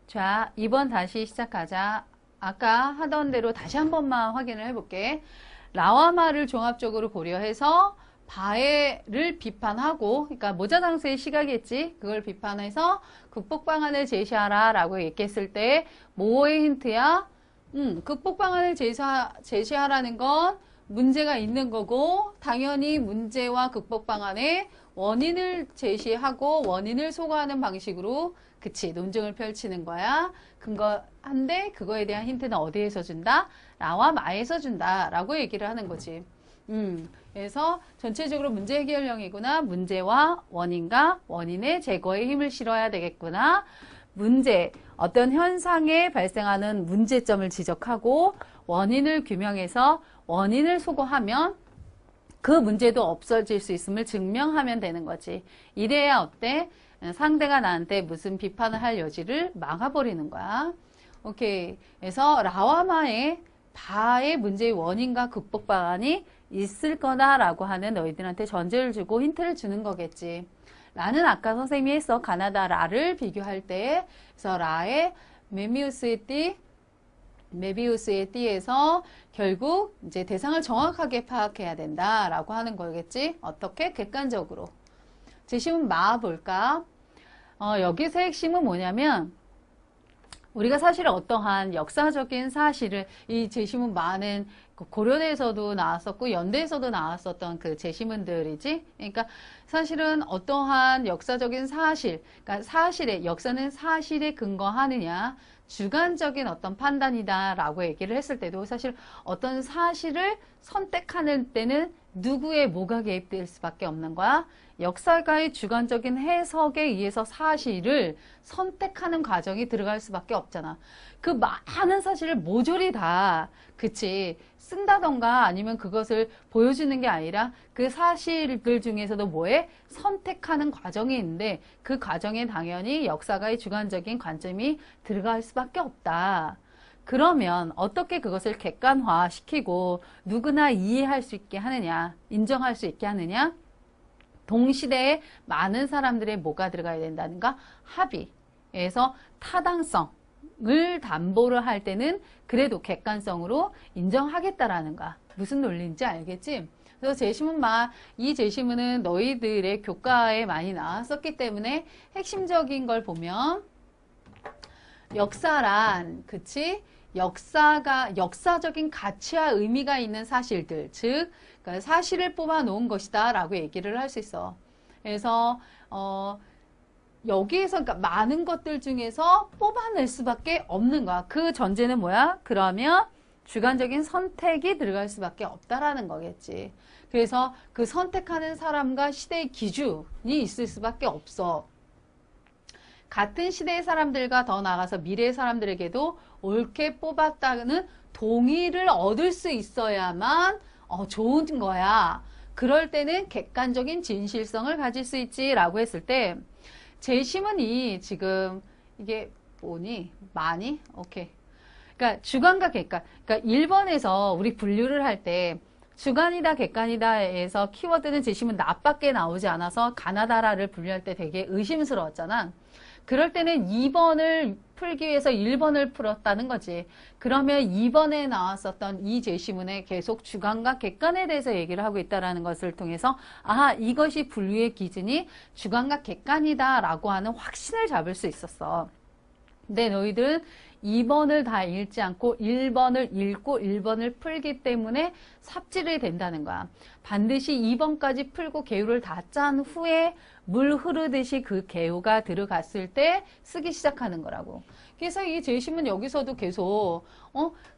자, 2번 다시 시작하자. 아까 하던 대로 다시 한 번만 확인을 해볼게. 라와 마를 종합적으로 고려해서 바에를 비판하고, 그러니까 모자장수의 시각이겠지. 그걸 비판해서 극복 방안을 제시하라 라고 얘기했을 때 뭐의 힌트야? 극복 방안을 제시하라는 건 문제가 있는 거고, 당연히 문제와 극복 방안의 원인을 제시하고 원인을 소거하는 방식으로, 그치, 논증을 펼치는 거야. 근거한데 그거에 대한 힌트는 어디에서 준다? 라와 마에서 준다 라고 얘기를 하는 거지. 그래서 전체적으로 문제 해결형이구나. 문제와 원인과 원인의 제거에 힘을 실어야 되겠구나. 문제, 어떤 현상에 발생하는 문제점을 지적하고 원인을 규명해서 원인을 소거하면 그 문제도 없어질 수 있음을 증명하면 되는 거지. 이래야 어때? 상대가 나한테 무슨 비판을 할 여지를 막아버리는 거야. 오케이. 그래서 라와마의 바의 문제의 원인과 극복 방안이 있을 거다라고 하는 너희들한테 전제를 주고 힌트를 주는 거겠지. 라는 아까 선생님이 했어. 가나다 라를 비교할 때. 그래서 라의 메비우스의 띠에서 결국 이제 대상을 정확하게 파악해야 된다라고 하는 거겠지. 어떻게? 객관적으로. 제시문 마 볼까? 여기서 핵심은 뭐냐면 우리가 사실 어떠한 역사적인 사실을 이 제시문 마는 고려대에서도 나왔었고 연대에서도 나왔었던 그 제시문들이지. 그러니까 사실은 어떠한 역사적인 사실, 그러니까 역사는 사실에 근거하느냐, 주관적인 어떤 판단이다라고 얘기를 했을 때도 사실 어떤 사실을 선택하는 때는 누구의 뭐가 개입될 수밖에 없는 거야? 역사가의 주관적인 해석에 의해서 사실을 선택하는 과정이 들어갈 수밖에 없잖아. 그 많은 사실을 모조리 다, 그치, 쓴다던가 아니면 그것을 보여주는 게 아니라 그 사실들 중에서도 뭐에? 선택하는 과정이 있는데 그 과정에 당연히 역사가의 주관적인 관점이 들어갈 수밖에 없다. 그러면 어떻게 그것을 객관화시키고 누구나 이해할 수 있게 하느냐, 인정할 수 있게 하느냐? 동시대에 많은 사람들의 뭐가 들어가야 된다는가? 합의에서 타당성을 담보를 할 때는 그래도 객관성으로 인정하겠다라는 거야. 무슨 논리인지 알겠지? 그래서 이 제시문은 너희들의 교과에 많이 나왔었기 때문에 핵심적인 걸 보면 역사란, 그치? 역사적인 가치와 의미가 있는 사실들, 즉, 그러니까 사실을 뽑아 놓은 것이다 라고 얘기를 할 수 있어. 그래서, 여기에서, 그러니까 많은 것들 중에서 뽑아낼 수밖에 없는 거야. 그 전제는 뭐야? 그러면 주관적인 선택이 들어갈 수밖에 없다라는 거겠지. 그래서 그 선택하는 사람과 시대의 기준이 있을 수밖에 없어. 같은 시대의 사람들과 더 나아가서 미래의 사람들에게도 옳게 뽑았다는 동의를 얻을 수 있어야만 좋은 거야. 그럴 때는 객관적인 진실성을 가질 수 있지라고 했을 때 제시문이 지금 이게 뭐니? 많이? 오케이. 그러니까 주관과 객관. 그러니까 1번에서 우리 분류를 할 때 주관이다 객관이다에서 키워드는 제시문 나밖에 나오지 않아서 가나다라를 분류할 때 되게 의심스러웠잖아. 그럴 때는 2번을 풀기 위해서 1번을 풀었다는 거지. 그러면 2번에 나왔었던 이 제시문에 계속 주관과 객관에 대해서 얘기를 하고 있다는 것을 통해서 이것이 분류의 기준이 주관과 객관이다라고 하는 확신을 잡을 수 있었어. 근데 너희들은 2번을 다 읽지 않고 1번을 읽고 1번을 풀기 때문에 삽질이 된다는 거야. 반드시 2번까지 풀고 개요를 다 짠 후에 물 흐르듯이 그 개요가 들어갔을 때 쓰기 시작하는 거라고. 그래서 이 제시문 여기서도 계속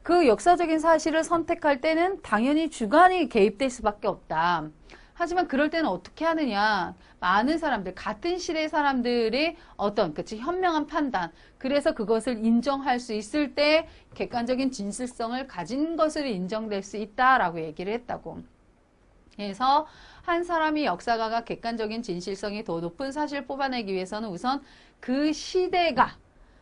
그 역사적인 사실을 선택할 때는 당연히 주관이 개입될 수밖에 없다. 하지만 그럴 때는 어떻게 하느냐. 많은 사람들, 같은 시대의 사람들의 어떤, 그치, 현명한 판단. 그래서 그것을 인정할 수 있을 때 객관적인 진실성을 가진 것으로 인정될 수 있다라고 얘기를 했다고. 그래서 한 사람이 역사가가 객관적인 진실성이 더 높은 사실을 뽑아내기 위해서는 우선 그 시대가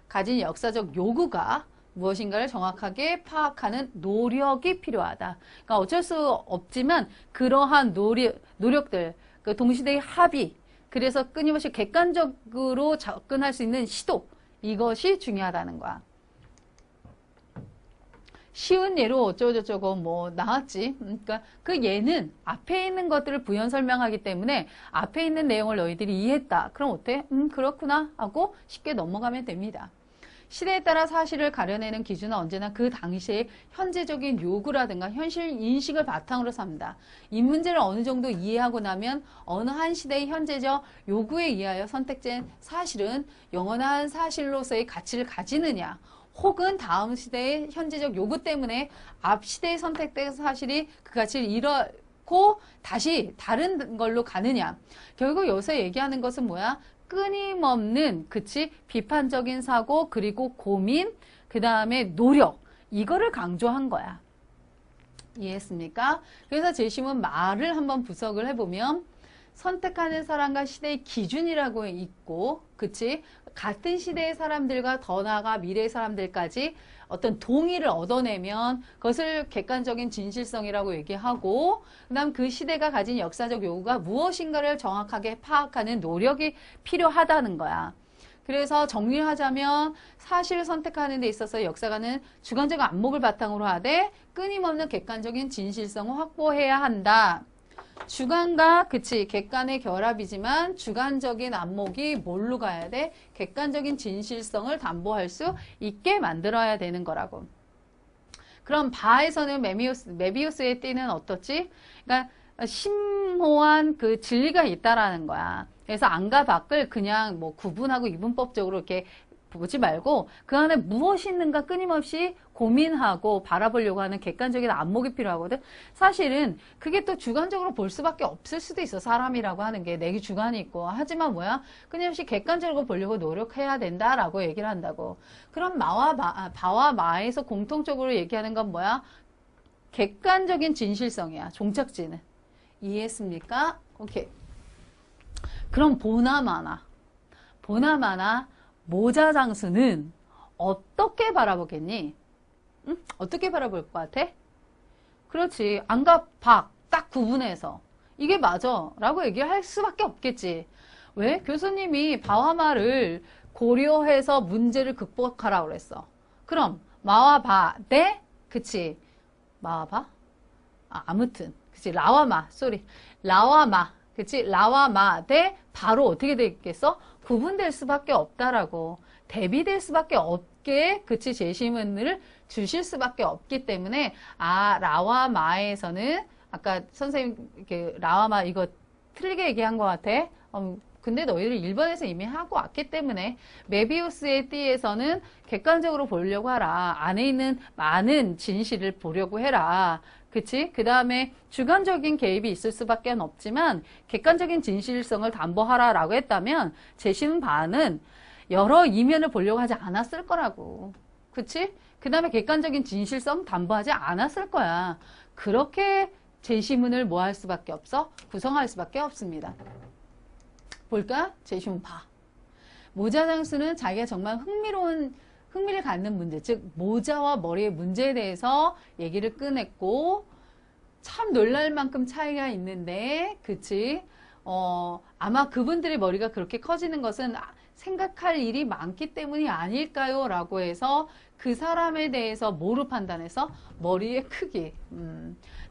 가진 역사적 요구가 무엇인가를 정확하게 파악하는 노력이 필요하다. 그러니까 어쩔 수 없지만 그러한 노력들, 그 동시대의 합의, 그래서 끊임없이 객관적으로 접근할 수 있는 시도, 이것이 중요하다는 거야. 쉬운 예로 어쩌고저쩌고 뭐 나왔지. 그러니까 그 예는 앞에 있는 것들을 부연 설명하기 때문에 앞에 있는 내용을 너희들이 이해했다. 그럼 어때? 그렇구나 하고 쉽게 넘어가면 됩니다. 시대에 따라 사실을 가려내는 기준은 언제나 그 당시의 현재적인 요구라든가 현실 인식을 바탕으로 삼는다. 이 문제를 어느 정도 이해하고 나면 어느 한 시대의 현재적 요구에 의하여 선택된 사실은 영원한 사실로서의 가치를 가지느냐, 혹은 다음 시대의 현재적 요구 때문에 앞 시대에 선택된 사실이 그 가치를 잃고 다시 다른 걸로 가느냐. 결국 여기서 얘기하는 것은 뭐야? 끊임없는, 그치? 비판적인 사고, 그리고 고민, 그 다음에 노력. 이거를 강조한 거야. 이해했습니까? 그래서 제시문 말을 한번 분석을 해보면 선택하는 사람과 시대의 기준이라고 있고, 그치? 같은 시대의 사람들과 더 나아가 미래의 사람들까지 어떤 동의를 얻어내면 그것을 객관적인 진실성이라고 얘기하고, 그 다음 그 시대가 가진 역사적 요구가 무엇인가를 정확하게 파악하는 노력이 필요하다는 거야. 그래서 정리하자면 사실을 선택하는 데 있어서 역사가는 주관적 안목을 바탕으로 하되 끊임없는 객관적인 진실성을 확보해야 한다. 주관과 그치 객관의 결합이지만 주관적인 안목이 뭘로 가야 돼? 객관적인 진실성을 담보할 수 있게 만들어야 되는 거라고. 그럼 바에서는 메비우스의 띠는 어떻지? 그러니까 심오한 그 진리가 있다라는 거야. 그래서 안과 밖을 그냥 뭐 구분하고 이분법적으로 이렇게 보지 말고 그 안에 무엇이 있는가 끊임없이 고민하고 바라보려고 하는 객관적인 안목이 필요하거든. 사실은 그게 또 주관적으로 볼 수밖에 없을 수도 있어. 사람이라고 하는 게 내 주관이 있고. 하지만 뭐야? 끊임없이 객관적으로 보려고 노력해야 된다라고 얘기를 한다고. 그럼 바와 마에서 공통적으로 얘기하는 건 뭐야? 객관적인 진실성이야. 종착지는. 이해했습니까? 오케이. 그럼 보나마나 모자장수는 어떻게 바라보겠니? 응? 어떻게 바라볼 것 같아? 그렇지. 안과 밖 딱 구분해서 이게 맞아 라고 얘기할 수밖에 없겠지. 왜? 교수님이 바와 마를 고려해서 문제를 극복하라고 그랬어. 그럼 마와 바 대 그치 마와 바? 아무튼 그치 라와 마 라와 마 그치 라와 마 대 바로 어떻게 되겠어? 구분될 수밖에 없다라고. 대비될 수밖에 없게 그치 제시문을 주실 수밖에 없기 때문에 라와 마에서는 아까 선생님 이렇게 라와 마 이거 틀리게 얘기한 것 같아. 근데 너희들 1번에서 이미 하고 왔기 때문에 메비우스의 띠에서는 객관적으로 보려고 하라. 안에 있는 많은 진실을 보려고 해라. 그치? 그 다음에 주관적인 개입이 있을 수밖에 없지만 객관적인 진실성을 담보하라라고 했다면 제시문 바는 여러 이면을 보려고 하지 않았을 거라고. 그치? 그 다음에 객관적인 진실성 담보하지 않았을 거야. 그렇게 제시문을 뭐 할 수밖에 없어? 구성할 수밖에 없습니다. 볼까? 제시문 봐. 모자장수는 자기가 정말 흥미를 갖는 문제, 즉 모자와 머리의 문제에 대해서 얘기를 꺼냈고 참 놀랄 만큼 차이가 있는데 그치? 아마 그분들의 머리가 그렇게 커지는 것은 생각할 일이 많기 때문이 아닐까요? 라고 해서 그 사람에 대해서 뭐로 판단해서 머리의 크기.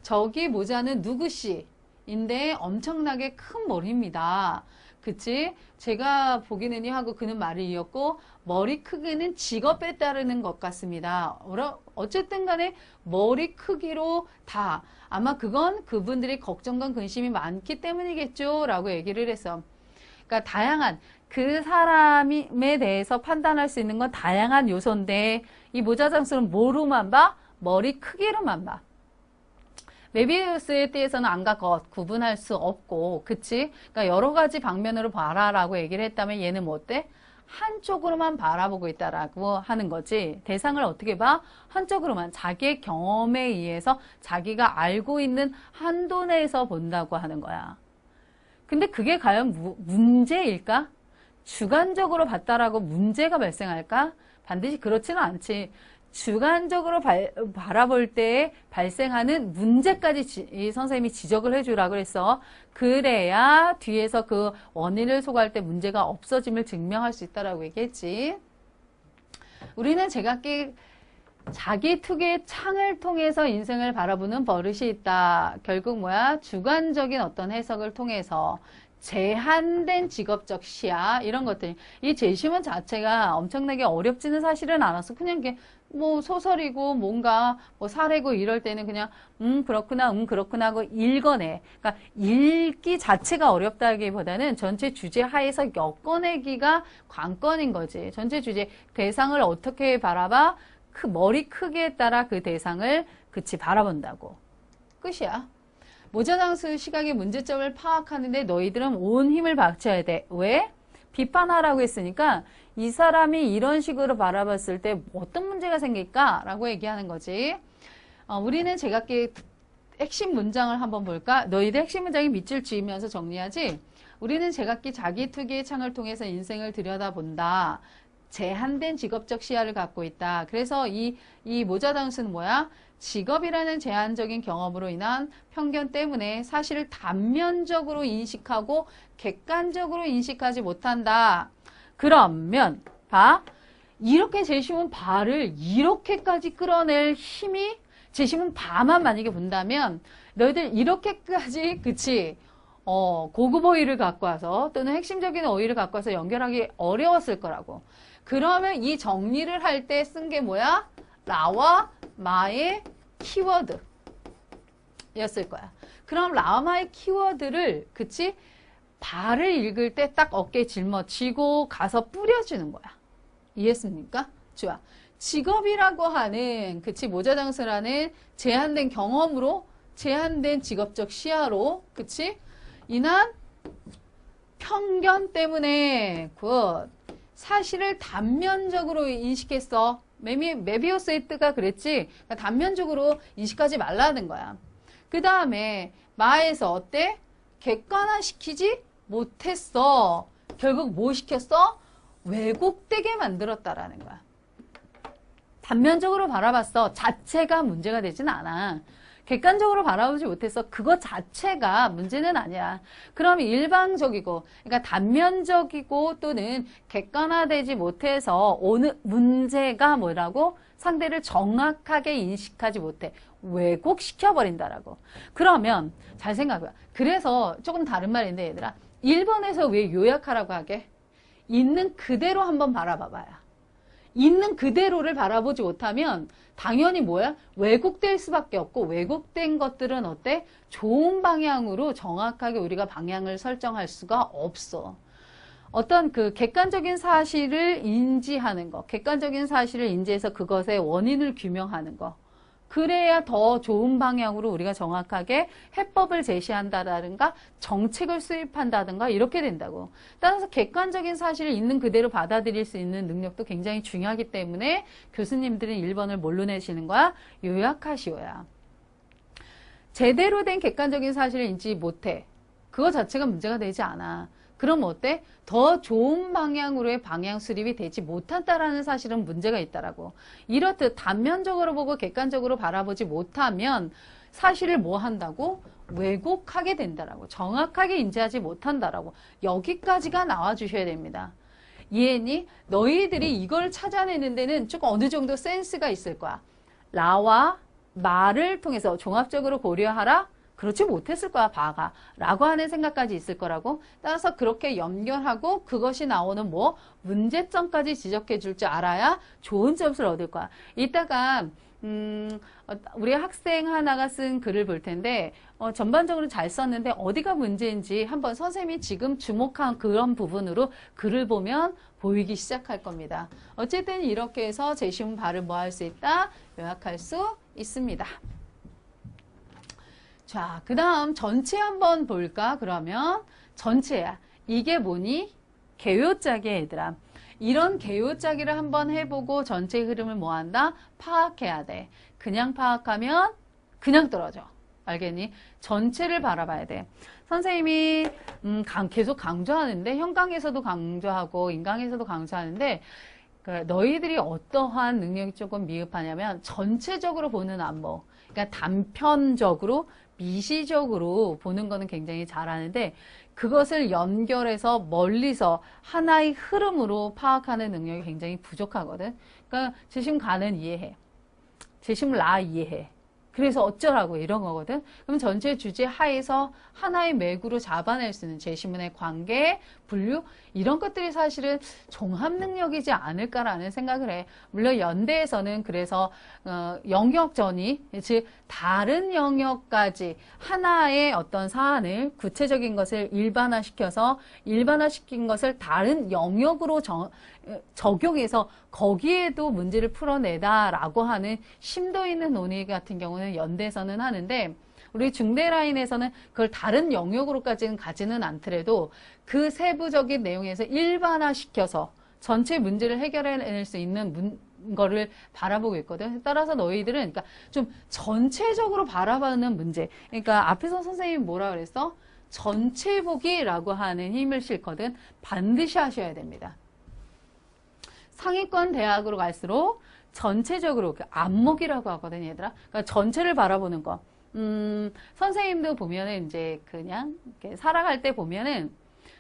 저기 모자는 누구씨인데 엄청나게 큰 머리입니다. 그치? 제가 보기는이 하고 그는 말을 이었고 머리 크기는 직업에 따르는 것 같습니다. 어쨌든 간에 머리 크기로 다 아마 그건 그분들이 걱정과 근심이 많기 때문이겠죠 라고 얘기를 했어. 그러니까 다양한 그 사람에 대해서 판단할 수 있는 건 다양한 요소인데 이 모자장수는 뭐로만 봐? 머리 크기로만 봐. 메비우스의 띠에서는 안과 겉 구분할 수 없고 그치? 그러니까 여러 가지 방면으로 봐라라고 얘기를 했다면 얘는 뭐 어때? 한쪽으로만 바라보고 있다라고 하는 거지. 대상을 어떻게 봐? 한쪽으로만 자기의 경험에 의해서 자기가 알고 있는 한도 내에서 본다고 하는 거야. 근데 그게 과연 문제일까? 주관적으로 봤다라고 문제가 발생할까? 반드시 그렇지는 않지. 주관적으로 바라볼 때 발생하는 문제까지 이 선생님이 지적을 해주라 그랬어. 그래야 뒤에서 그 원인을 소개할 때 문제가 없어짐을 증명할 수 있다라고 얘기했지. 우리는 제각기 자기 투기의 창을 통해서 인생을 바라보는 버릇이 있다. 결국 뭐야? 주관적인 어떤 해석을 통해서 제한된 직업적 시야 이런 것들. 이 제시문 자체가 엄청나게 어렵지는 사실은 않았어. 그냥 이게 뭐 소설이고 뭔가 뭐 사례고 이럴 때는 그냥 그렇구나 그렇구나 하고 읽어내. 그러니까 읽기 자체가 어렵다기보다는 전체 주제 하에서 엮어내기가 관건인 거지. 전체 주제 대상을 어떻게 바라봐? 머리 크기에 따라 그 대상을 그치 바라본다고. 끝이야. 모자장수 시각의 문제점을 파악하는데 너희들은 온 힘을 바쳐야 돼. 왜? 비판하라고 했으니까 이 사람이 이런 식으로 바라봤을 때 어떤 문제가 생길까? 라고 얘기하는 거지. 우리는 제각기 핵심 문장을 한번 볼까? 너희들 핵심 문장이 밑줄 지으면서 정리하지? 우리는 제각기 자기 투기의 창을 통해서 인생을 들여다본다. 제한된 직업적 시야를 갖고 있다. 그래서 이 모자장수는 뭐야? 직업이라는 제한적인 경험으로 인한 편견 때문에 사실을 단면적으로 인식하고 객관적으로 인식하지 못한다. 그러면 봐. 이렇게 제시문 바를 이렇게까지 끌어낼 힘이 제시문 바만 만약에 본다면 너희들 이렇게까지 그치? 고급 어휘를 갖고 와서 또는 핵심적인 어휘를 갖고 와서 연결하기 어려웠을 거라고. 그러면 이 정리를 할 때 쓴 게 뭐야? 라와 마의 키워드 였을 거야. 그럼 라와 마의 키워드를 그치? 발을 읽을 때 딱 어깨에 짊어지고 가서 뿌려주는 거야. 이해했습니까? 좋아. 직업이라고 하는 그치? 모자장수라는 제한된 경험으로 제한된 직업적 시야로 그치? 인한 편견 때문에 사실을 단면적으로 인식했어. 메비우스 헤트가 그랬지. 그러니까 단면적으로 인식하지 말라는 거야. 그 다음에 마에서 어때? 객관화시키지 못했어. 결국 뭐 시켰어? 왜곡되게 만들었다라는 거야. 단면적으로 바라봤어. 자체가 문제가 되진 않아. 객관적으로 바라보지 못해서 그것 자체가 문제는 아니야. 그럼 일방적이고, 그러니까 단면적이고 또는 객관화되지 못해서 오는 문제가 뭐라고? 상대를 정확하게 인식하지 못해. 왜곡시켜버린다라고. 그러면 잘 생각해봐. 그래서 조금 다른 말인데 얘들아. 1번에서 왜 요약하라고 하게? 있는 그대로 한번 바라봐봐요. 있는 그대로를 바라보지 못하면 당연히 뭐야? 왜곡될 수밖에 없고 왜곡된 것들은 어때? 좋은 방향으로 정확하게 우리가 방향을 설정할 수가 없어. 어떤 그 객관적인 사실을 인지하는 거, 객관적인 사실을 인지해서 그것의 원인을 규명하는 거. 그래야 더 좋은 방향으로 우리가 정확하게 해법을 제시한다든가 정책을 수립한다든가 이렇게 된다고. 따라서 객관적인 사실을 있는 그대로 받아들일 수 있는 능력도 굉장히 중요하기 때문에 교수님들은 1번을 뭘로 내시는 거야? 요약하시오야. 제대로 된 객관적인 사실을 인지 못해. 그거 자체가 문제가 되지 않아. 그럼 어때? 더 좋은 방향으로의 방향 수립이 되지 못한다라는 사실은 문제가 있다라고. 이렇듯 단면적으로 보고 객관적으로 바라보지 못하면 사실을 뭐 한다고? 왜곡하게 된다라고. 정확하게 인지하지 못한다라고. 여기까지가 나와 주셔야 됩니다. 이해했니? 너희들이 이걸 찾아내는 데는 조금 어느 정도 센스가 있을 거야. 라와 말을 통해서 종합적으로 고려하라. 그렇지 못했을 거야, 바가. 라고 하는 생각까지 있을 거라고. 따라서 그렇게 연결하고 그것이 나오는 뭐 문제점까지 지적해 줄 줄 알아야 좋은 점수를 얻을 거야. 이따가 우리 학생 하나가 쓴 글을 볼 텐데 전반적으로 잘 썼는데 어디가 문제인지 한번 선생님이 지금 주목한 그런 부분으로 글을 보면 보이기 시작할 겁니다. 어쨌든 이렇게 해서 제시문 바를 뭐 할 수 있다? 요약할 수 있습니다. 자, 그 다음 전체 한번 볼까? 그러면 전체야. 이게 뭐니? 개요짝이야, 얘들아. 이런 개요짜기를 한번 해보고 전체 흐름을 뭐 한다? 파악해야 돼. 그냥 파악하면 그냥 떨어져. 알겠니? 전체를 바라봐야 돼. 선생님이 계속 강조하는데 형강에서도 강조하고 인강에서도 강조하는데 너희들이 어떠한 능력이 조금 미흡하냐면 전체적으로 보는 안목. 그러니까 단편적으로 미시적으로 보는 거는 굉장히 잘하는데 그것을 연결해서 멀리서 하나의 흐름으로 파악하는 능력이 굉장히 부족하거든. 그러니까 재심 가는 이해해. 재심 라 이해해. 그래서 어쩌라고 이런 거거든. 그럼 전체 주제 하에서 하나의 맥으로 잡아낼 수 있는 재시문의 관계, 분류 이런 것들이 사실은 종합 능력이지 않을까라는 생각을 해. 물론 연대에서는 그래서 영역 전이 즉 다른 영역까지 하나의 어떤 사안을 구체적인 것을 일반화시켜서 일반화시킨 것을 다른 영역으로 적용해서 거기에도 문제를 풀어내다라고 하는 심도 있는 논의 같은 경우는 연대에서는 하는데 우리 중대 라인에서는 그걸 다른 영역으로까지는 가지는 않더라도 그 세부적인 내용에서 일반화시켜서 전체 문제를 해결해낼 수 있는 거를 바라보고 있거든. 따라서 너희들은 그러니까 좀 전체적으로 바라보는 문제. 그러니까 앞에서 선생님이 뭐라 그랬어? 전체 보기라고 하는 힘을 실거든. 반드시 하셔야 됩니다. 상위권 대학으로 갈수록 전체적으로 그 안목이라고 하거든, 얘들아. 그러니까 전체를 바라보는 거. 선생님도 보면은 이제 그냥 이렇게 살아갈 때 보면은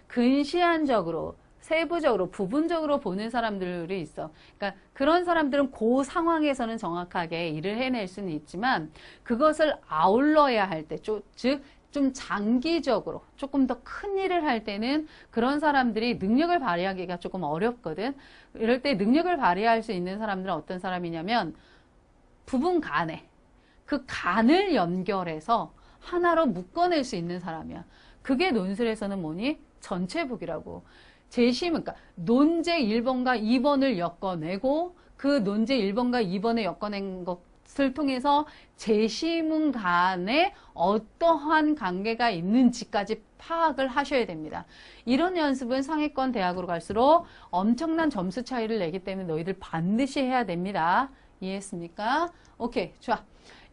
근시안적으로, 세부적으로, 부분적으로 보는 사람들이 있어. 그러니까 그런 사람들은 그 상황에서는 정확하게 일을 해낼 수는 있지만 그것을 아울러야 할 때, 즉 좀 장기적으로 조금 더 큰 일을 할 때는 그런 사람들이 능력을 발휘하기가 조금 어렵거든. 이럴 때 능력을 발휘할 수 있는 사람들은 어떤 사람이냐면 부분 간에 그 간을 연결해서 하나로 묶어낼 수 있는 사람이야. 그게 논술에서는 뭐니? 전체북이라고. 재심, 그러니까 논제 1번과 2번을 엮어내고 그 논제 1번과 2번에 엮어낸 것을 통해서 재심문 간에 어떠한 관계가 있는지까지 파악을 하셔야 됩니다. 이런 연습은 상위권 대학으로 갈수록 엄청난 점수 차이를 내기 때문에 너희들 반드시 해야 됩니다. 이해했습니까? 오케이, 좋아.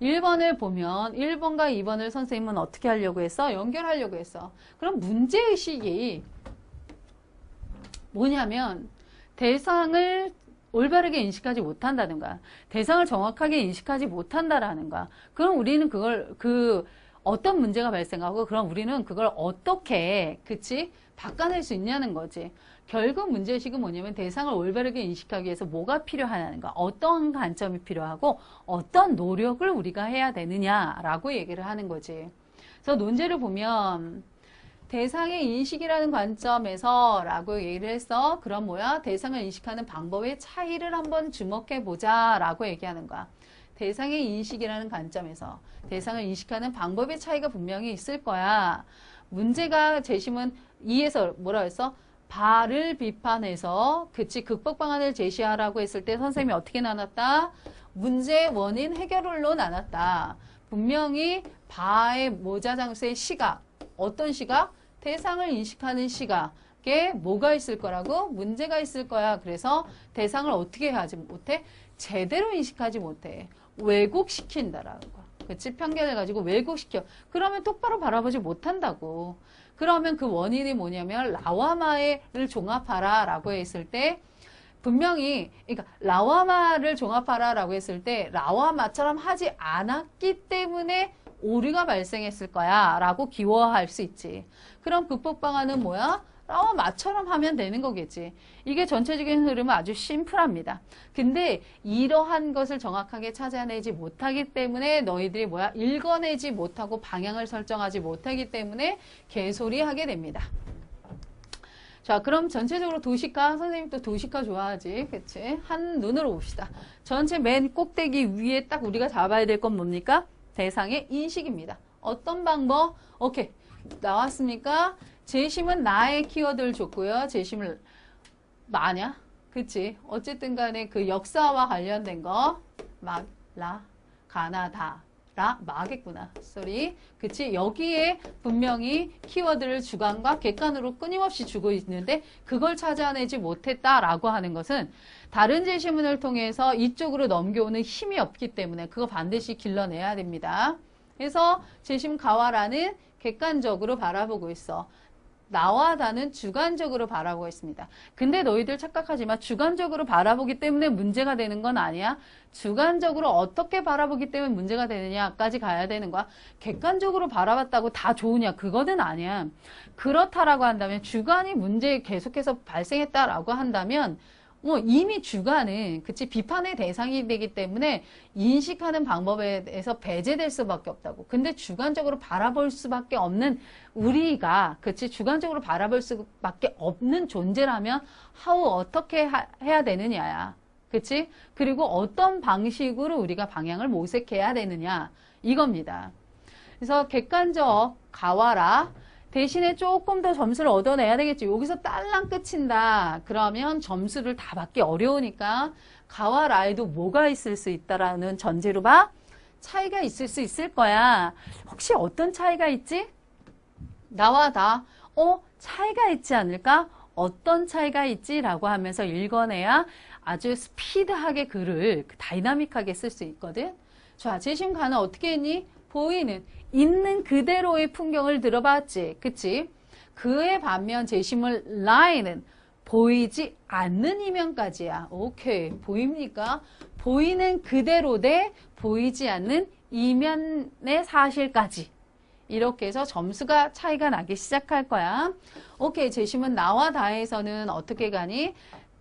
1번을 보면 1번과 2번을 선생님은 어떻게 하려고 했어? 연결하려고 했어. 그럼 문제의식이 뭐냐면 대상을 올바르게 인식하지 못한다는 거야. 대상을 정확하게 인식하지 못한다라는 거야. 그럼 우리는 그걸 어떤 문제가 발생하고 그럼 우리는 그걸 어떻게 그치? 바꿔낼 수 있냐는 거지. 결국 문제의식은 뭐냐면 대상을 올바르게 인식하기 위해서 뭐가 필요하냐는 거야. 어떤 관점이 필요하고 어떤 노력을 우리가 해야 되느냐라고 얘기를 하는 거지. 그래서 논제를 보면 대상의 인식이라는 관점에서 라고 얘기를 했어. 그럼 뭐야? 대상을 인식하는 방법의 차이를 한번 주목해 보자 라고 얘기하는 거야. 대상의 인식이라는 관점에서 대상을 인식하는 방법의 차이가 분명히 있을 거야. 문제가 재심은 2에서 뭐라 했어? 바를 비판해서 그치 극복 방안을 제시하라고 했을 때 선생님이 어떻게 나눴다? 문제 원인 해결론로 나눴다. 분명히 바의 모자 장수의 시각. 어떤 시각? 대상을 인식하는 시각에 뭐가 있을 거라고? 문제가 있을 거야. 그래서 대상을 어떻게 하지 못해? 제대로 인식하지 못해. 왜곡시킨다라는 거야. 그치? 편견을 가지고 왜곡시켜. 그러면 똑바로 바라보지 못한다고. 그러면 그 원인이 뭐냐면 라와마를 종합하라 라고 했을 때 분명히 그러니까 라와마를 종합하라 라고 했을 때 라와마처럼 하지 않았기 때문에 오류가 발생했을 거야 라고 기워할 수 있지. 그럼 극복 방안은 뭐야? 라와마처럼 하면 되는 거겠지. 이게 전체적인 흐름은 아주 심플합니다. 근데 이러한 것을 정확하게 찾아내지 못하기 때문에 너희들이 뭐야? 읽어내지 못하고 방향을 설정하지 못하기 때문에 개소리 하게 됩니다. 자, 그럼 전체적으로 도시가, 선생님 또 도시가 좋아하지. 그치? 한 눈으로 봅시다. 전체 맨 꼭대기 위에 딱 우리가 잡아야 될 건 뭡니까? 대상의 인식입니다. 어떤 방법? 오케이. 나왔습니까? 재심은 나의 키워드를 줬고요. 재심을 마냐? 그치? 어쨌든 간에 그 역사와 관련된 거. 막, 라, 가나, 다. 라, 마겠구나. 쏘리. 그치? 여기에 분명히 키워드를 주관과 객관으로 끊임없이 주고 있는데 그걸 찾아내지 못했다라고 하는 것은 다른 제시문을 통해서 이쪽으로 넘겨오는 힘이 없기 때문에 그거 반드시 길러내야 됩니다. 그래서 제시문 가와라는 객관적으로 바라보고 있어. 나와 다는 주관적으로 바라보고 있습니다. 근데 너희들 착각하지 마. 주관적으로 바라보기 때문에 문제가 되는 건 아니야. 주관적으로 어떻게 바라보기 때문에 문제가 되느냐까지 가야 되는 거야. 객관적으로 바라봤다고 다 좋으냐? 그거는 아니야. 그렇다라고 한다면 주관이 문제 계속해서 발생했다라고 한다면 이미 주관은 그치 비판의 대상이 되기 때문에 인식하는 방법에 대해서 배제될 수밖에 없다고. 근데 주관적으로 바라볼 수밖에 없는 우리가 그치 주관적으로 바라볼 수밖에 없는 존재라면 어떻게 해야 되느냐야. 그치? 그리고 어떤 방식으로 우리가 방향을 모색해야 되느냐 이겁니다. 그래서 객관적 가와라 대신에 조금 더 점수를 얻어내야 되겠지. 여기서 딸랑 끝인다. 그러면 점수를 다 받기 어려우니까 가와 라에도 뭐가 있을 수 있다라는 전제로 봐. 차이가 있을 수 있을 거야. 혹시 어떤 차이가 있지? 나와 다. 차이가 있지 않을까? 어떤 차이가 있지? 라고 하면서 읽어내야 아주 스피드하게 글을 다이나믹하게 쓸 수 있거든. 자, 제심가는 어떻게 했니? 보이는 있는 그대로의 풍경을 들어봤지. 그치? 그에 반면 제시물 라인은 보이지 않는 이면까지야. 오케이. 보입니까? 보이는 그대로 대 보이지 않는 이면의 사실까지. 이렇게 해서 점수가 차이가 나기 시작할 거야. 오케이. 제시문 나와 다에서는 어떻게 가니?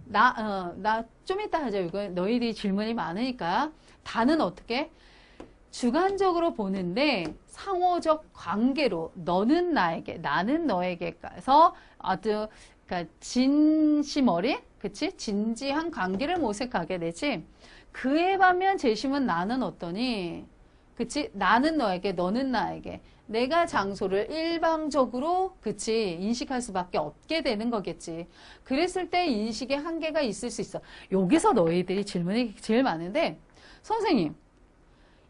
나 좀 이따 하자. 이거 너희들이 질문이 많으니까. 다는 어떻게? 주관적으로 보는데 상호적 관계로 너는 나에게 나는 너에게 가서 아주 그러니까 진심 어린 그치 진지한 관계를 모색하게 되지. 그에 반면 제심은 나는 어떠니 그치 나는 너에게 너는 나에게 내가 장소를 일방적으로 그치 인식할 수밖에 없게 되는 거겠지. 그랬을 때 인식의 한계가 있을 수 있어. 여기서 너희들이 질문이 제일 많은데 선생님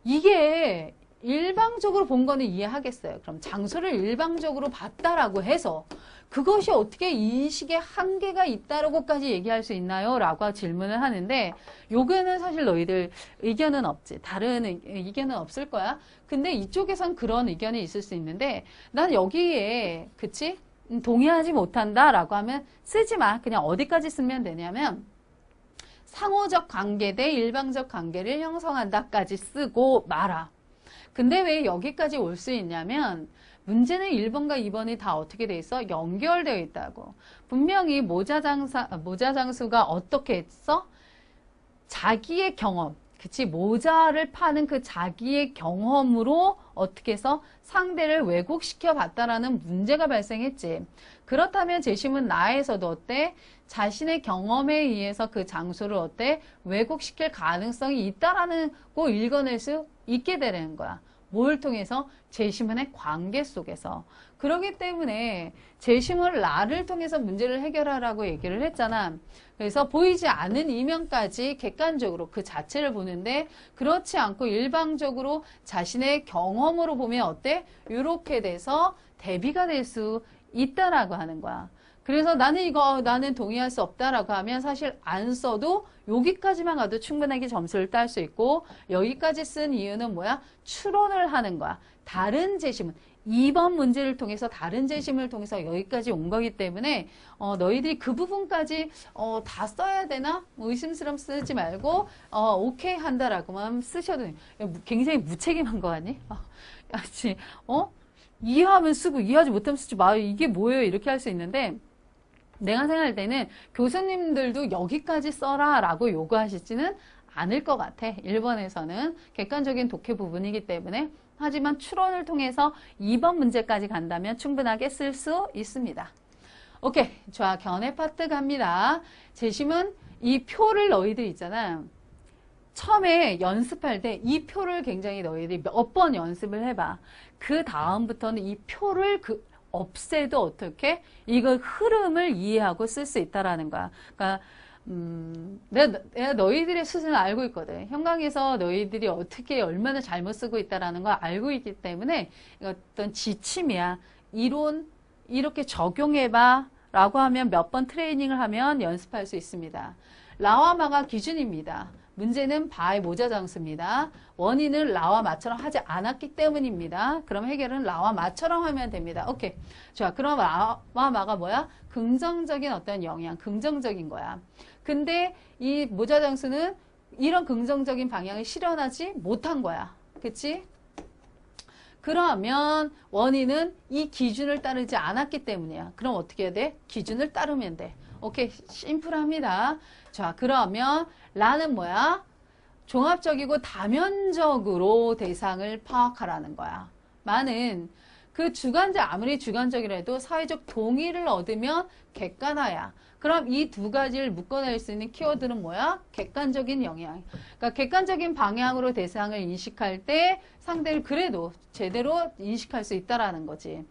이게 일방적으로 본 거는 이해하겠어요. 그럼 장소를 일방적으로 봤다라고 해서 그것이 어떻게 인식의 한계가 있다라고까지 얘기할 수 있나요? 라고 질문을 하는데 요거는 사실 너희들 의견은 없지. 다른 의견은 없을 거야. 근데 이쪽에선 그런 의견이 있을 수 있는데 난 여기에 그치? 동의하지 못한다라고 하면 쓰지 마. 그냥 어디까지 쓰면 되냐면 상호적 관계 대 일방적 관계를 형성한다까지 쓰고 말아. 근데 왜 여기까지 올 수 있냐면 문제는 1번과 2번이 다 어떻게 돼 있어? 연결되어 있다고. 분명히 모자장수가 어떻게 했어? 자기의 경험, 그치? 모자를 파는 그 자기의 경험으로 어떻게 해서 상대를 왜곡시켜 봤다라는 문제가 발생했지. 그렇다면 제심은 나에서도 어때? 자신의 경험에 의해서 그 장소를 어때? 왜곡시킬 가능성이 있다라는 거 읽어낼 수 있게 되는 거야. 뭘 통해서? 제시문의 관계 속에서. 그렇기 때문에 제시문을 나를 통해서 문제를 해결하라고 얘기를 했잖아. 그래서 보이지 않는 이면까지 객관적으로 그 자체를 보는데 그렇지 않고 일방적으로 자신의 경험으로 보면 어때? 이렇게 돼서 대비가 될 수 있다라고 하는 거야. 그래서 나는 동의할 수 없다라고 하면 사실 안 써도 여기까지만 가도 충분하게 점수를 딸 수 있고 여기까지 쓴 이유는 뭐야? 추론을 하는 거야. 다른 제시문 2번 문제를 통해서 다른 제시문을 통해서 여기까지 온 거기 때문에 너희들이 그 부분까지 다 써야 되나? 의심스러움 쓰지 말고 오케이 한다라고만 쓰셔도 돼요. 굉장히 무책임한 거 아니? 그렇지? 이해하면 쓰고 이해하지 못하면 쓰지 마요. 이게 뭐예요? 이렇게 할 수 있는데 내가 생각할 때는 교수님들도 여기까지 써라 라고 요구하시지는 않을 것 같아. 1번에서는 객관적인 독해 부분이기 때문에. 하지만 추론을 통해서 2번 문제까지 간다면 충분하게 쓸 수 있습니다. 오케이. 좋아. 견해 파트 갑니다. 제심은 이 표를 너희들 있잖아. 처음에 연습할 때 이 표를 굉장히 너희들이 몇 번 연습을 해봐. 그 다음부터는 이 표를 없애도 어떻게 이거 흐름을 이해하고 쓸 수 있다라는 거야. 그러니까 내가 너희들의 수준을 알고 있거든. 현강에서 너희들이 어떻게 얼마나 잘못 쓰고 있다라는 걸 알고 있기 때문에 어떤 지침이야. 이론 이렇게 적용해봐 라고 하면 몇 번 트레이닝을 하면 연습할 수 있습니다. 라와 마가 기준입니다. 문제는 바의 모자 장수입니다. 원인은 라와 마처럼 하지 않았기 때문입니다. 그럼 해결은 라와 마처럼 하면 됩니다. 오케이. 자, 그럼 라와 마가 뭐야? 긍정적인 어떤 영향, 긍정적인 거야. 근데 이 모자 장수는 이런 긍정적인 방향을 실현하지 못한 거야. 그치? 그러면 원인은 이 기준을 따르지 않았기 때문이야. 그럼 어떻게 해야 돼? 기준을 따르면 돼. 오케이. 심플합니다. 자, 그러면 라는 뭐야? 종합적이고 다면적으로 대상을 파악하라는 거야. 마는 그 주관적, 아무리 주관적이라도 사회적 동의를 얻으면 객관화야. 그럼 이 두 가지를 묶어낼 수 있는 키워드는 뭐야? 객관적인 영향. 그러니까 객관적인 방향으로 대상을 인식할 때 상대를 그래도 제대로 인식할 수 있다라는 거지.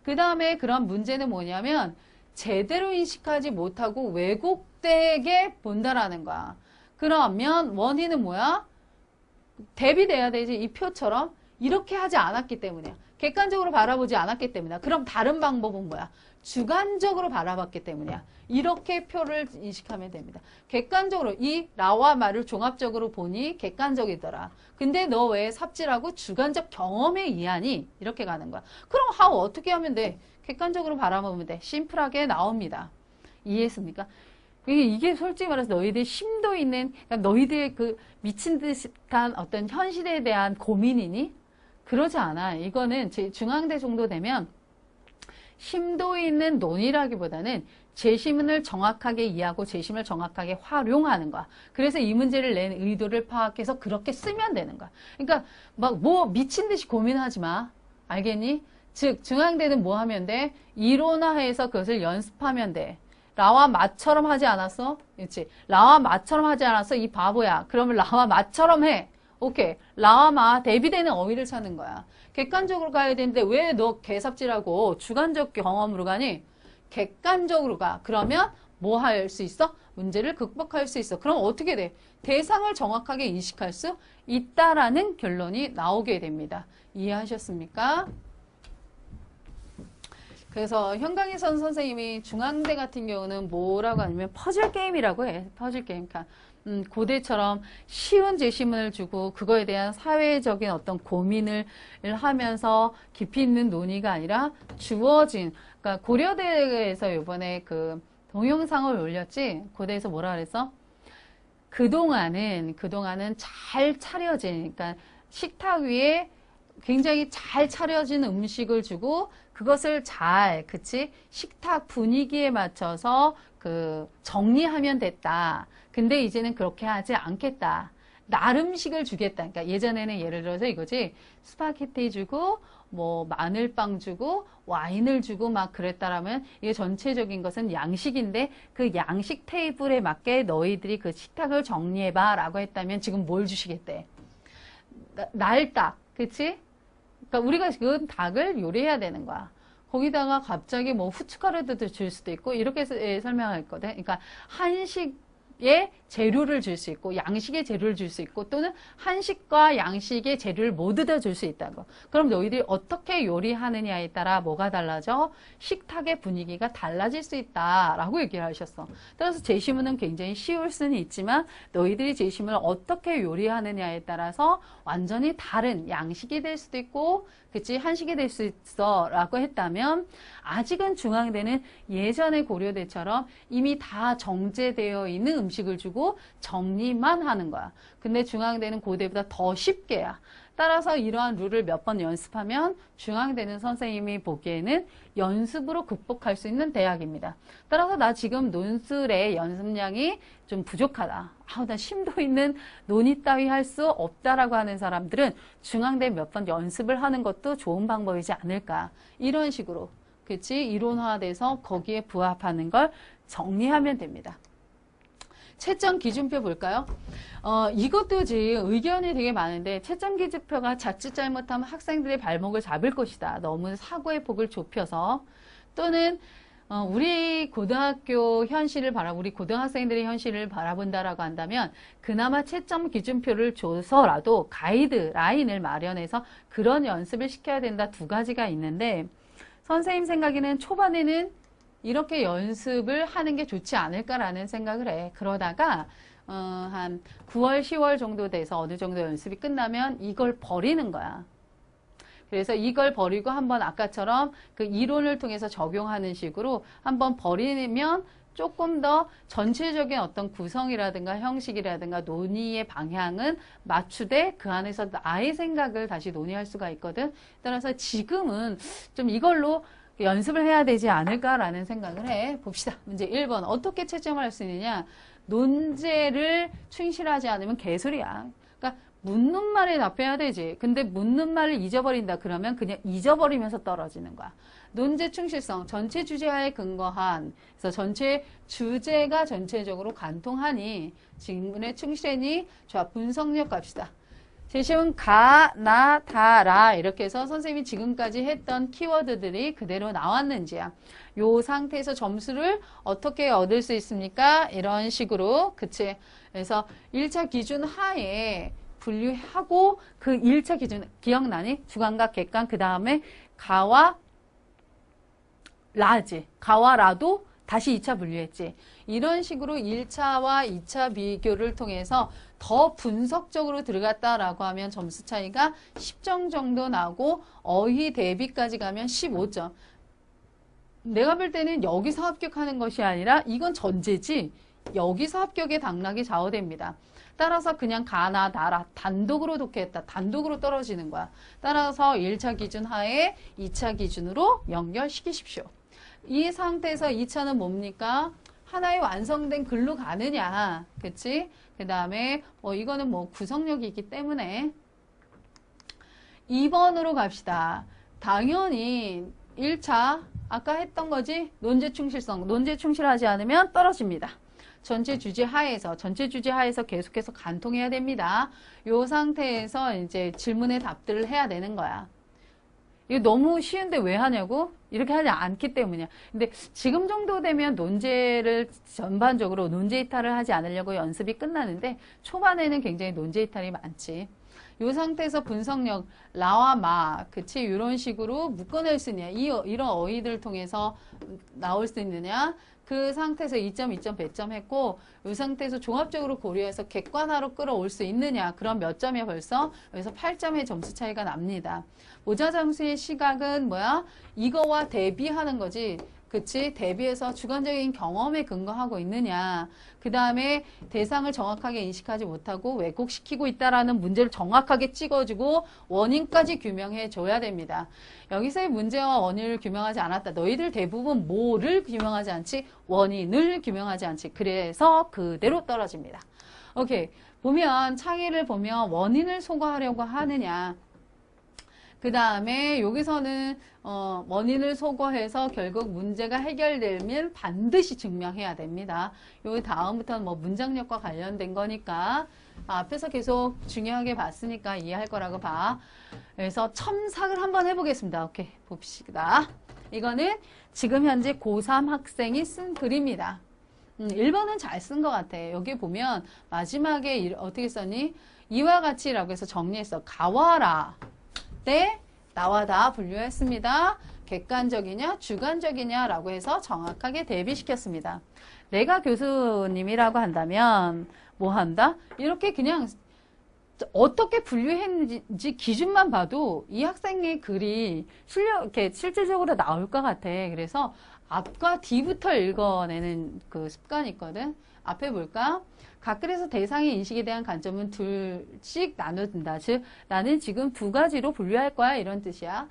그 다음에 그런 문제는 뭐냐면 제대로 인식하지 못하고 왜곡되게 본다라는 거야. 그러면 원인은 뭐야? 대비돼야 되지. 이 표처럼 이렇게 하지 않았기 때문이야. 객관적으로 바라보지 않았기 때문이야. 그럼 다른 방법은 뭐야? 주관적으로 바라봤기 때문이야. 이렇게 표를 인식하면 됩니다. 객관적으로 이 라와 말을 종합적으로 보니 객관적이더라. 근데 너 왜 삽질하고 주관적 경험에 의하니? 이렇게 가는 거야. 그럼 how 어떻게 하면 돼? 객관적으로 바라보면 돼. 심플하게 나옵니다. 이해했습니까? 이게 솔직히 말해서 너희들 심도 있는, 그러니까 너희들의 그 미친 듯한 어떤 현실에 대한 고민이니? 그러지 않아. 이거는 중앙대 정도 되면 심도 있는 논의라기보다는 제시문을 정확하게 이해하고 제시문을 정확하게 활용하는 거야. 그래서 이 문제를 낸 의도를 파악해서 그렇게 쓰면 되는 거야. 그러니까 막 뭐 미친 듯이 고민하지 마. 알겠니? 즉 중앙대는 뭐 하면 돼? 이론화해서 그것을 연습하면 돼. 라와 마처럼 하지 않았어? 그렇지? 라와 마처럼 하지 않았어? 이 바보야. 그러면 라와 마처럼 해. 오케이. 라와 마 대비되는 어휘를 찾는 거야. 객관적으로 가야 되는데 왜 너 개삽질하고 주관적 경험으로 가니? 객관적으로 가. 그러면 뭐 할 수 있어? 문제를 극복할 수 있어. 그럼 어떻게 돼? 대상을 정확하게 인식할 수 있다라는 결론이 나오게 됩니다. 이해하셨습니까? 그래서 현강희선 선생님이 중앙대 같은 경우는 뭐라고 하냐면 퍼즐 게임이라고 해. 퍼즐 게임. 그러니까 고대처럼 쉬운 제시문을 주고 그거에 대한 사회적인 어떤 고민을 하면서 깊이 있는 논의가 아니라 주어진, 그러니까 고려대에서 이번에 그 동영상을 올렸지. 고대에서 뭐라 그랬어? 그동안은 잘 차려진, 그러니까 식탁 위에 굉장히 잘 차려진 음식을 주고 그것을 잘, 그치? 식탁 분위기에 맞춰서 정리하면 됐다. 근데 이제는 그렇게 하지 않겠다. 나름식을 주겠다. 그러니까 예전에는 예를 들어서 이거지. 스파게티 주고, 뭐, 마늘빵 주고, 와인을 주고 막 그랬다라면 이게 전체적인 것은 양식인데 그 양식 테이블에 맞게 너희들이 그 식탁을 정리해봐 라고 했다면 지금 뭘 주시겠대? 날딱. 그치? 그러니까 우리가 지금 닭을 요리해야 되는 거야. 거기다가 갑자기 뭐 후춧가루도 줄 수도 있고 이렇게 설명했거든. 그러니까 한식의 재료를 줄 수 있고 양식의 재료를 줄 수 있고 또는 한식과 양식의 재료를 모두 다 줄 수 있다고. 그럼 너희들이 어떻게 요리하느냐에 따라 뭐가 달라져? 식탁의 분위기가 달라질 수 있다라고 얘기를 하셨어. 따라서 제시문은 굉장히 쉬울 수는 있지만 너희들이 제시문을 어떻게 요리하느냐에 따라서 완전히 다른 양식이 될 수도 있고 그치? 한식이 될 수 있어 라고 했다면 아직은 중앙대는 예전의 고려대처럼 이미 다 정제되어 있는 음식을 주고 정리만 하는 거야. 근데 중앙대는 고대보다 더 쉽게야. 따라서 이러한 룰을 몇 번 연습하면 중앙대는 선생님이 보기에는 연습으로 극복할 수 있는 대학입니다. 따라서 나 지금 논술의 연습량이 좀 부족하다. 나 심도 있는 논의 따위 할 수 없다라고 하는 사람들은 중앙대 몇 번 연습을 하는 것도 좋은 방법이지 않을까. 이런 식으로 그치? 이론화돼서 거기에 부합하는 걸 정리하면 됩니다. 채점 기준표 볼까요? 이것도 지금 의견이 되게 많은데 채점 기준표가 자칫 잘못하면 학생들의 발목을 잡을 것이다. 너무 사고의 폭을 좁혀서 또는 우리 고등학교 현실을 우리 고등학생들의 현실을 바라본다라고 한다면 그나마 채점 기준표를 줘서라도 가이드라인을 마련해서 그런 연습을 시켜야 된다. 두 가지가 있는데 선생님 생각에는 초반에는 이렇게 연습을 하는 게 좋지 않을까라는 생각을 해. 그러다가 한 9월, 10월 정도 돼서 어느 정도 연습이 끝나면 이걸 버리는 거야. 그래서 이걸 버리고 한번 아까처럼 그 이론을 통해서 적용하는 식으로 한번 버리면 조금 더 전체적인 어떤 구성이라든가 형식이라든가 논의의 방향은 맞추되 그 안에서 나의 생각을 다시 논의할 수가 있거든. 따라서 지금은 좀 이걸로 연습을 해야 되지 않을까라는 생각을 해. 봅시다. 문제 1번. 어떻게 채점을 할 수 있느냐? 논제를 충실하지 않으면 개소리야. 그러니까 묻는 말에 답해야 되지. 근데 묻는 말을 잊어버린다. 그러면 그냥 잊어버리면서 떨어지는 거야. 논제 충실성, 전체 주제하에 근거한, 그래서 전체 주제가 전체적으로 관통하니, 질문에 충실하니, 자, 분석력 갑시다. 제시문 가, 나, 다, 라 이렇게 해서 선생님이 지금까지 했던 키워드들이 그대로 나왔는지야. 요 상태에서 점수를 어떻게 얻을 수 있습니까? 이런 식으로, 그치? 그래서 1차 기준 하에 분류하고 그 1차 기준, 기억나니? 주관과 객관, 그 다음에 가와 라지. 가와 라도 다시 2차 분류했지. 이런 식으로 1차와 2차 비교를 통해서 더 분석적으로 들어갔다라고 하면 점수 차이가 10점 정도 나고 어휘 대비까지 가면 15점. 내가 볼 때는 여기서 합격하는 것이 아니라 이건 전제지. 여기서 합격의 당락이 좌우됩니다. 따라서 그냥 가나 다라 단독으로 독해했다. 단독으로 떨어지는 거야. 따라서 1차 기준 하에 2차 기준으로 연결시키십시오. 이 상태에서 2차는 뭡니까? 하나의 완성된 글로 가느냐. 그치? 그 다음에 이거는 구성력이기 때문에 2번으로 갑시다. 당연히 1차 아까 했던 거지? 논제 충실성. 논제 충실하지 않으면 떨어집니다. 전체 주제 하에서 계속해서 관통해야 됩니다. 이 상태에서 이제 질문의 답들을 해야 되는 거야. 이거 너무 쉬운데 왜 하냐고? 이렇게 하지 않기 때문이야. 근데 지금 정도 되면 논제를 전반적으로 논제 이탈을 하지 않으려고 연습이 끝나는데 초반에는 굉장히 논제 이탈이 많지. 이 상태에서 분석력, 라와 마, 그치? 이런 식으로 묶어낼 수 있느냐? 이런 어휘들을 통해서 나올 수 있느냐? 그 상태에서 2점, 2점, 배점 했고 이 상태에서 종합적으로 고려해서 객관화로 끌어올 수 있느냐. 그럼 몇 점이야 벌써? 여기서 8점의 점수 차이가 납니다. 모자 점수의 시각은 뭐야? 이거와 대비하는 거지. 그치? 대비해서 주관적인 경험에 근거하고 있느냐. 그 다음에 대상을 정확하게 인식하지 못하고 왜곡시키고 있다라는 문제를 정확하게 찍어주고 원인까지 규명해 줘야 됩니다. 여기서의 문제와 원인을 규명하지 않았다. 너희들 대부분 뭐를 규명하지 않지? 원인을 규명하지 않지. 그래서 그대로 떨어집니다. 오케이. 보면 창의를 보면 원인을 소거하려고 하느냐. 그 다음에 여기서는 원인을 소거해서 결국 문제가 해결되면 반드시 증명해야 됩니다. 요 다음부터는 문장력과 관련된 거니까 앞에서 계속 중요하게 봤으니까 이해할 거라고 봐. 그래서 첨삭을 한번 해보겠습니다. 오케이, 봅시다. 이거는 지금 현재 고3 학생이 쓴 글입니다. 1번은 잘 쓴 것 같아. 여기 보면 마지막에 어떻게 썼니? 이와 같이라고 해서 정리했어. 가와라. 때 나와 다 분류했습니다. 객관적이냐 주관적이냐 라고 해서 정확하게 대비시켰습니다. 내가 교수님이라고 한다면 뭐 한다? 이렇게 그냥 어떻게 분류했는지 기준만 봐도 이 학생의 글이 이렇게 실질적으로 나올 것 같아. 그래서 앞과 뒤부터 읽어내는 그 습관이 있거든. 앞에 볼까? 각 글에서 대상의 인식에 대한 관점은 둘씩 나눠진다. 즉 나는 지금 두 가지로 분류할 거야 이런 뜻이야.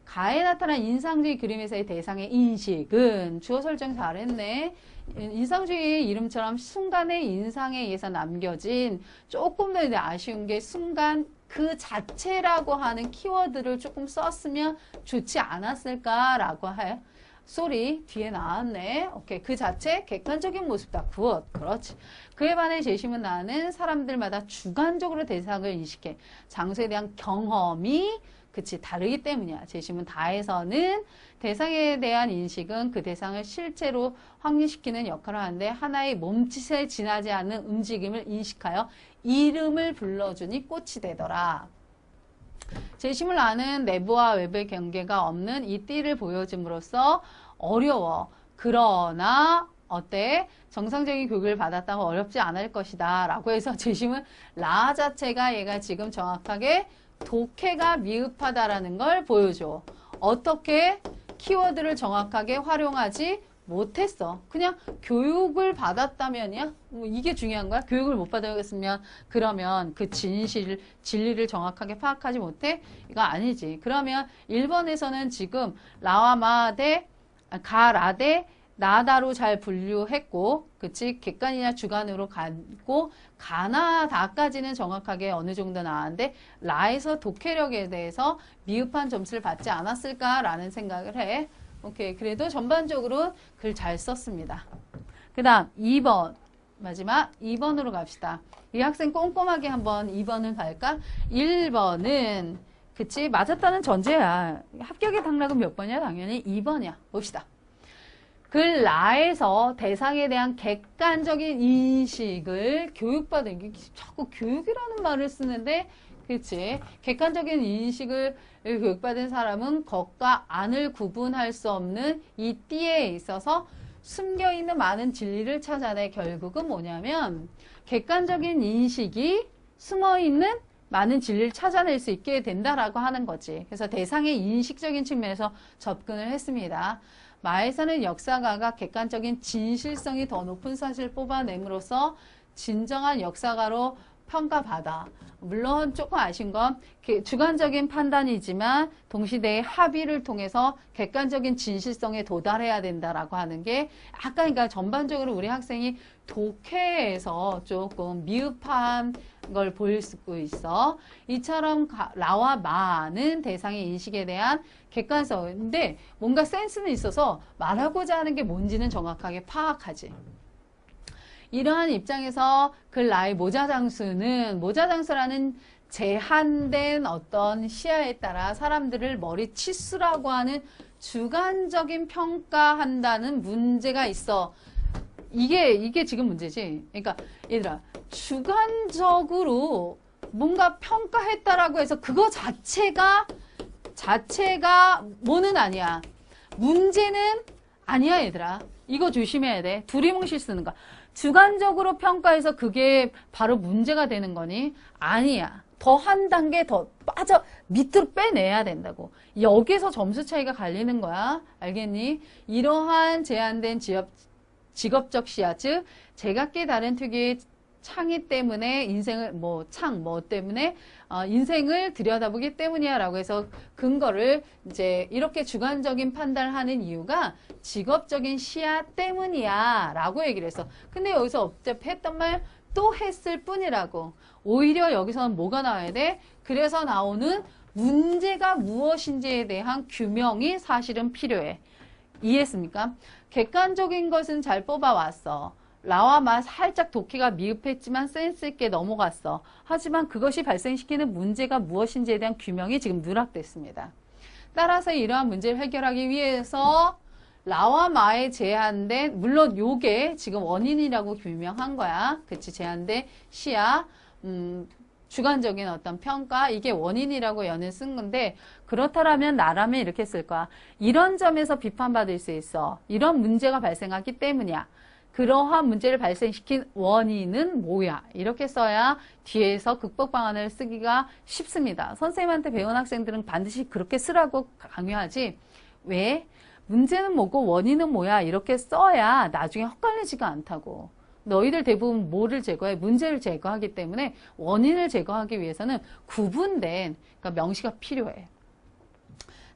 가에 나타난 인상주의 그림에서의 대상의 인식은 주어 설정 잘했네. 인상주의의 이름처럼 순간의 인상에 의해서 남겨진 조금 더 아쉬운 게 순간 그 자체라고 하는 키워드를 조금 썼으면 좋지 않았을까라고 해. 소리 뒤에 나왔네. 오케이. 그 자체 객관적인 모습다. 굿. 그렇지. 그에 반해 재심은 나는 사람들마다 주관적으로 대상을 인식해. 장소에 대한 경험이 그치 다르기 때문이야. 재심은 다에서는 대상에 대한 인식은 그 대상을 실제로 확립시키는 역할을 하는데 하나의 몸짓에 지나지 않는 움직임을 인식하여 이름을 불러주니 꽃이 되더라. 재심을 아는 내부와 외부의 경계가 없는 이 띠를 보여줌으로써 어려워. 그러나 어때? 정상적인 교육을 받았다고 어렵지 않을 것이다 라고 해서 재심은 라 자체가 얘가 지금 정확하게 독해가 미흡하다라는 걸 보여줘. 어떻게? 키워드를 정확하게 활용하지 못했어. 그냥 교육을 받았다면이야? 뭐 이게 중요한 거야? 교육을 못 받았으면 그러면 그 진리를 정확하게 파악하지 못해? 이거 아니지. 그러면 1번에서는 지금 라와 마 대 가라 대 나다로 잘 분류했고, 그치? 객관이냐 주관으로 가고, 가나 다까지는 정확하게 어느 정도 나왔는데, 라에서 독해력에 대해서 미흡한 점수를 받지 않았을까라는 생각을 해. 오케이. 그래도 전반적으로 글 잘 썼습니다. 그 다음 2번. 마지막 2번으로 갑시다. 이 학생 꼼꼼하게 한번 2번을 갈까? 1번은, 그치? 맞았다는 전제야. 합격의 당락은 몇 번이야? 당연히 2번이야. 봅시다. 글 라에서 대상에 대한 객관적인 인식을 교육받은, 게 자꾸 교육이라는 말을 쓰는데, 그치? 객관적인 인식을 교육받은 사람은 겉과 안을 구분할 수 없는 이 띠에 있어서 숨겨있는 많은 진리를 찾아내. 결국은 뭐냐면 객관적인 인식이 숨어있는 많은 진리를 찾아낼 수 있게 된다라고 하는 거지. 그래서 대상의 인식적인 측면에서 접근을 했습니다. 마에서는 역사가가 객관적인 진실성이 더 높은 사실을 뽑아냄으로써 진정한 역사가로 평가받아. 물론 조금 아쉬운 건 주관적인 판단이지만 동시대의 합의를 통해서 객관적인 진실성에 도달해야 된다라고 하는 게 약간 그러니까 전반적으로 우리 학생이 독해에서 조금 미흡한 걸 보일 수 있어. 이처럼 라와 마는 대상의 인식에 대한 객관성인데 뭔가 센스는 있어서 말하고자 하는 게 뭔지는 정확하게 파악하지. 이러한 입장에서 글 라의 모자장수라는 제한된 어떤 시야에 따라 사람들을 머리 치수라고 하는 주관적인 평가한다는 문제가 있어. 이게 지금 문제지. 그러니까 얘들아, 주관적으로 뭔가 평가했다라고 해서 그거 자체가 뭐는 아니야. 문제는 아니야, 얘들아. 이거 조심해야 돼. 두리뭉실 쓰는 거. 주관적으로 평가해서 그게 바로 문제가 되는 거니? 아니야. 더 한 단계 더 밑으로 빼내야 된다고. 여기서 점수 차이가 갈리는 거야. 알겠니? 이러한 제한된 직업적 시야, 즉 제각기 다른 특유의 창의 때문에 인생을 때문에 인생을 들여다보기 때문이야 라고 해서 근거를 이제 이렇게 주관적인 판단을 하는 이유가 직업적인 시야 때문이야 라고 얘기를 했어. 근데 여기서 어차피 했던 말 또 했을 뿐이라고. 오히려 여기서는 뭐가 나와야 돼? 그래서 나오는 문제가 무엇인지에 대한 규명이 사실은 필요해. 이해했습니까? 객관적인 것은 잘 뽑아왔어. 라와 마 살짝 독해가 미흡했지만 센스 있게 넘어갔어. 하지만 그것이 발생시키는 문제가 무엇인지에 대한 규명이 지금 누락됐습니다. 따라서 이러한 문제를 해결하기 위해서 라와 마에 제한된, 물론 요게 지금 원인이라고 규명한 거야. 그치? 제한된 시야, 주관적인 어떤 평가, 이게 원인이라고 연을 쓴 건데, 그렇다면 나라면 이렇게 쓸 거야. 이런 점에서 비판받을 수 있어. 이런 문제가 발생하기 때문이야. 그러한 문제를 발생시킨 원인은 뭐야? 이렇게 써야 뒤에서 극복 방안을 쓰기가 쉽습니다. 선생님한테 배운 학생들은 반드시 그렇게 쓰라고 강요하지. 왜? 문제는 뭐고 원인은 뭐야? 이렇게 써야 나중에 헛갈리지가 않다고. 너희들 대부분 뭐를 제거해? 문제를 제거하기 때문에 원인을 제거하기 위해서는 구분된 그러니까 명시가 필요해.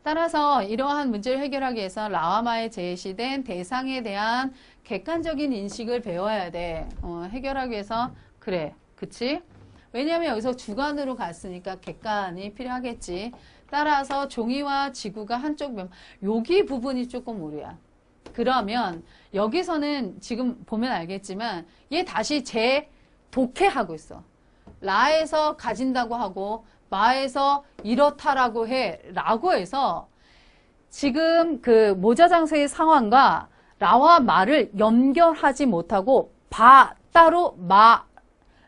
따라서 이러한 문제를 해결하기 위해서 라와마에 제시된 대상에 대한 객관적인 인식을 배워야 돼. 해결하기 위해서 그래. 그치? 왜냐하면 여기서 주관으로 갔으니까 객관이 필요하겠지. 따라서 종이와 지구가 한쪽 면, 여기 부분이 조금 오류야. 그러면 여기서는 지금 보면 알겠지만 얘 다시 재독해하고 있어. 라에서 가진다고 하고 마에서 이렇다라고 해 라고 해서 지금 그 모자장수의 상황과 라와 마를 연결하지 못하고 바 따로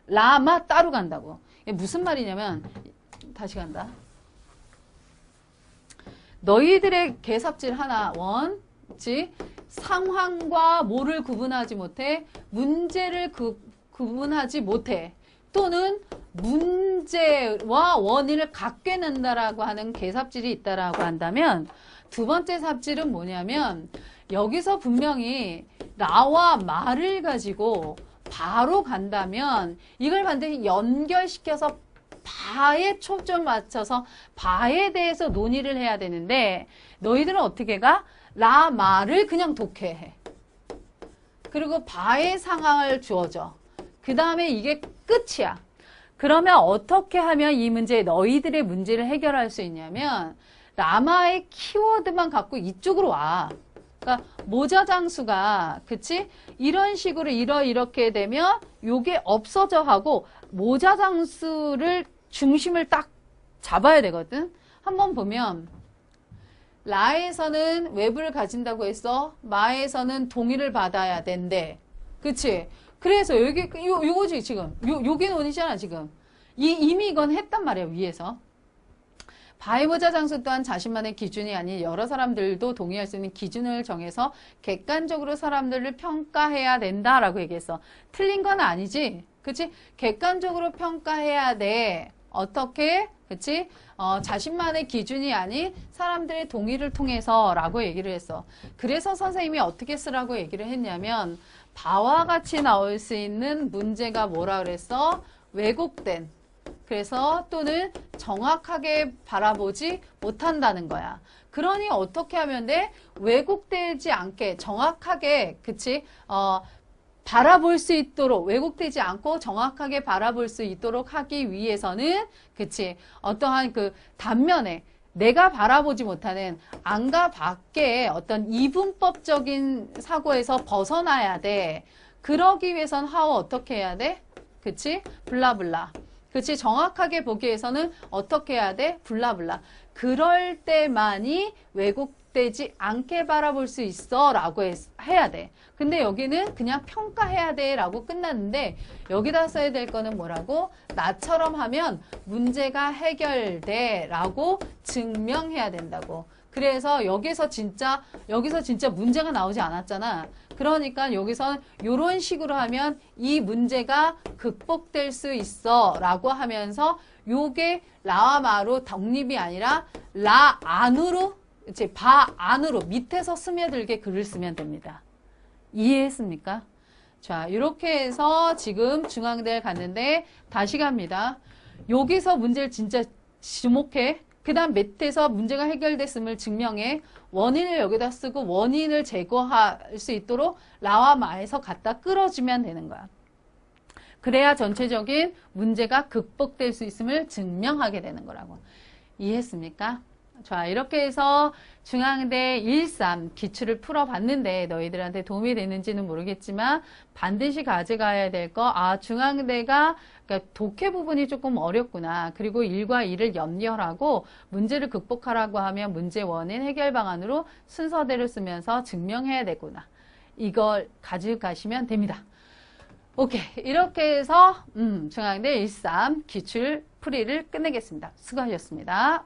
라마 따로 간다고. 이게 무슨 말이냐면 다시 간다. 너희들의 개삽질 하나 상황과 뭐를 구분하지 못해? 문제를 구분하지 못해. 또는 문제와 원인을 같게 낸다라고 하는 개삽질이 있다라고 한다면 두 번째 삽질은 뭐냐면 여기서 분명히 나와 말을 가지고 바로 간다면 이걸 반드시 연결시켜서 바에 초점 맞춰서 바에 대해서 논의를 해야 되는데 너희들은 어떻게 가? 나 말을 그냥 독해해. 그리고 바의 상황을 주어줘. 그 다음에 이게 끝이야. 그러면 어떻게 하면 이 문제, 너희들의 문제를 해결할 수 있냐면 라마의 키워드만 갖고 이쪽으로 와. 그러니까 모자 장수가 그치? 이런 식으로 이렇게 되면 요게 없어져 하고 모자 장수를 중심을 딱 잡아야 되거든. 한번 보면 라에서는 외부를 가진다고 했어. 마에서는 동의를 받아야 된대. 그치? 그래서 여기 요거지 지금. 요게 논의잖아 지금. 이미 이건 했단 말이야 위에서. 바이모자 장수 또한 자신만의 기준이 아닌 여러 사람들도 동의할 수 있는 기준을 정해서 객관적으로 사람들을 평가해야 된다라고 얘기했어. 틀린 건 아니지. 그치? 객관적으로 평가해야 돼. 어떻게? 그치? 자신만의 기준이 아닌 사람들의 동의를 통해서 라고 얘기를 했어. 그래서 선생님이 어떻게 쓰라고 얘기를 했냐면 바와 같이 나올 수 있는 문제가 뭐라 그랬어? 왜곡된. 그래서 또는 정확하게 바라보지 못한다는 거야. 그러니 어떻게 하면 돼? 왜곡되지 않게 정확하게 그치? 바라볼 수 있도록 왜곡되지 않고 정확하게 바라볼 수 있도록 하기 위해서는 그치? 어떠한 그 단면에 내가 바라보지 못하는 안과 밖의 어떤 이분법적인 사고에서 벗어나야 돼. 그러기 위해선 how 어떻게 해야 돼? 그치? 블라블라. 그치? 정확하게 보기 위해서는 어떻게 해야 돼? 블라블라. 그럴 때만이 왜곡되지 않게 바라볼 수 있어 라고 해야 돼. 근데 여기는 그냥 평가해야 돼 라고 끝났는데 여기다 써야 될 거는 뭐라고? 나처럼 하면 문제가 해결돼 라고 증명해야 된다고. 그래서 여기서 진짜 문제가 나오지 않았잖아. 그러니까 여기서 이런 식으로 하면 이 문제가 극복될 수 있어 라고 하면서 요게 라와 마로 독립이 아니라 라 안으로 이제 바 안으로 밑에서 스며들게 글을 쓰면 됩니다. 이해했습니까? 자, 이렇게 해서 지금 중앙대에 갔는데 다시 갑니다. 여기서 문제를 진짜 주목해. 그 다음 밑에서 문제가 해결됐음을 증명해. 원인을 여기다 쓰고 원인을 제거할 수 있도록 라와 마에서 갖다 끌어주면 되는 거야. 그래야 전체적인 문제가 극복될 수 있음을 증명하게 되는 거라고. 이해했습니까? 자, 이렇게 해서 중앙대 1~3 기출을 풀어봤는데 너희들한테 도움이 되는지는 모르겠지만 반드시 가져가야 될 거, 중앙대가 그러니까 독해 부분이 조금 어렵구나. 그리고 1과 2를 연결하고 문제를 극복하라고 하면 문제 원인 해결 방안으로 순서대로 쓰면서 증명해야 되구나. 이걸 가져가시면 됩니다. 오케이. 이렇게 해서 중앙대 1~3 기출 풀이를 끝내겠습니다. 수고하셨습니다.